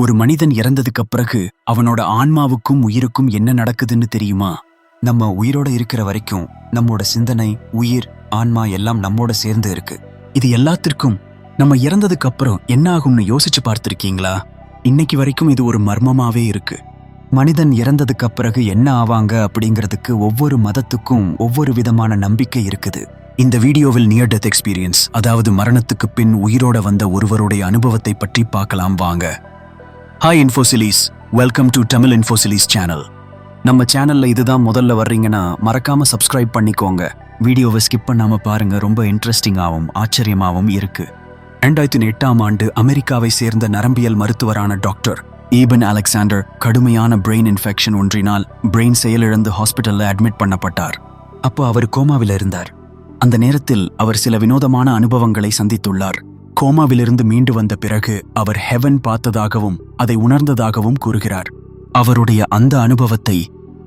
ஒரு மனிதன் இறந்ததுக்கு பிறகு அவனோட ஆன்மாவுக்கும் உயிருக்கும் என்ன நடக்குதுன்னு தெரியுமா? நம்ம உயிரோட இருக்கிற வரைக்கும் நம்மோட சிந்தனை, உயிர், ஆன்மா எல்லாம் நம்மோட சேர்ந்து இருக்கு. இது எல்லாத்திற்கும் நம்ம இறந்ததுக்கு அப்புறம் என்ன ஆகும்னு யோசிச்சு பார்த்திருக்கீங்களா? இன்னைக்கு வரைக்கும் இது ஒரு மர்மமாவே இருக்கு. மனிதன் இறந்ததுக்கு பிறகு என்ன ஆவாங்க அப்படிங்கிறதுக்கு ஒவ்வொரு மதத்துக்கும் ஒவ்வொரு விதமான நம்பிக்கை இருக்குது. இந்த வீடியோவில் நியர் டெத் எக்ஸ்பீரியன்ஸ், அதாவது மரணத்துக்கு பின் உயிரோட வந்த ஒருவருடைய அனுபவத்தை பற்றி பார்க்கலாம் வாங்க. ஹாய் இன்ஃபோசிலிஸ், வெல்கம் டு தமிழ் இன்ஃபோசிலிஸ் சேனல். நம்ம சேனல்ல இதுதான் முதல்ல வர்றீங்கன்னா மறக்காம சப்ஸ்கிரைப் பண்ணிக்கோங்க. வீடியோவை ஸ்கிப் பண்ணாம பாருங்க, ரொம்ப இன்ட்ரெஸ்டிங்காகவும் ஆச்சரியமாகவும் இருக்கு. 2008ஆம் ஆண்டு அமெரிக்காவை சேர்ந்த நரம்பியல் மருத்துவரான டாக்டர் ஈபன் அலெக்சாண்டர் கடுமையான பிரெயின் இன்ஃபெக்ஷன் ஒன்றினால் பிரெயின் செயலிழந்து ஹாஸ்பிட்டல்ல அட்மிட் பண்ணப்பட்டார். அப்போ அவர் கோமாவில் இருந்தார். அந்த நேரத்தில் அவர் சில வினோதமான அனுபவங்களை சந்தித்துள்ளார். கோமாவிலிருந்து மீண்டு வந்த பிறகு அவர் ஹெவன் பார்த்ததாகவும் அதை உணர்ந்ததாகவும் கூறுகிறார். அவருடைய அந்த அனுபவத்தை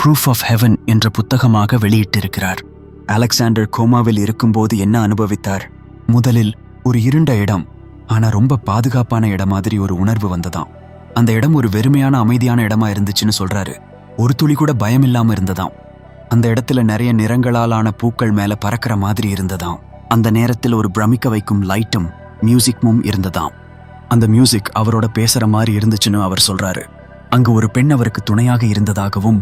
ப்ரூஃப் ஆஃப் ஹெவன் என்ற புத்தகமாக வெளியிட்டிருக்கிறார். அலெக்சாண்டர் கோமாவில் இருக்கும்போது என்ன அனுபவித்தார்? முதலில் ஒரு இருண்ட இடம், ஆனா ரொம்ப பாதுகாப்பான இடம் மாதிரி ஒரு உணர்வு வந்ததாம். அந்த இடம் ஒரு வெறுமையான அமைதியான இடமா இருந்துச்சுன்னு சொல்றாரு. ஒரு துளி கூட பயம் இல்லாம இருந்ததாம். அந்த இடத்துல நிறைய நிறங்களாலான பூக்கள் மேல பறக்கிற மாதிரி இருந்ததாம். அந்த நேரத்தில் ஒரு பிரமிக்க வைக்கும் லைட்டும் மியூசிக்கும் இருந்ததாம். அந்த மியூசிக் அவரோட பேசுற மாதிரி இருந்துச்சுன்னு அவர் சொல்றாரு. அங்கு ஒரு பெண் அவருக்கு துணையாக இருந்ததாகவும்,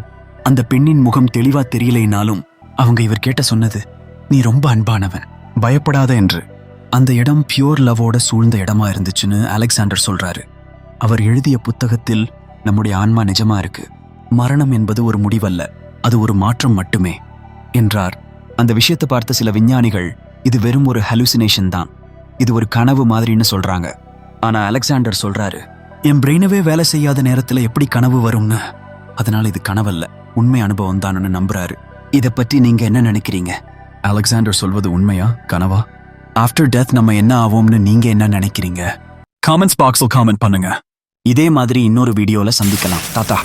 அந்த பெண்ணின் முகம் தெளிவா தெரியலைனாலும் அவங்க இவர் கேட்ட சொன்னது, நீ ரொம்ப அன்பானவன், பயப்படாத என்று. அந்த இடம் பியூர் லவோட சூழ்ந்த இடமா இருந்துச்சுன்னு அலெக்சாண்டர் சொல்றாரு. அவர் எழுதிய புத்தகத்தில் நம்முடைய ஆன்மா நிஜமா இருக்கு, மரணம் என்பது ஒரு முடிவல்ல, அது ஒரு மாற்றம் மட்டுமே என்றார். அந்த விஷயத்தை பார்த்த சில விஞ்ஞானிகள் இது வெறும் ஒரு ஹலூசினேஷன் தான், இது ஒரு கனவு மாதிரின்னு சொல்றாங்க. ஆனா அலெக்சாண்டர் சொல்றாரு, என் பிரெயினவே வேலை செய்யாத நேரத்துல எப்படி கனவு வரும்னு, அதனால இது கனவல்ல, உண்மை அனுபவம் தான்னு நம்புறாரு. இதை பற்றி நீங்க என்ன நினைக்கிறீங்க? அலெக்சாண்டர் சொல்வது உண்மையா கனவா? ஆஃப்டர் டெத் நம்ம என்ன ஆவோம்னு நீங்க என்ன நினைக்கிறீங்க? காமெண்ட்ஸ் பாக்ஸில் காமெண்ட் பண்ணுங்க. இதே மாதிரி இன்னொரு வீடியோல சந்திக்கலாம். தாத்தா.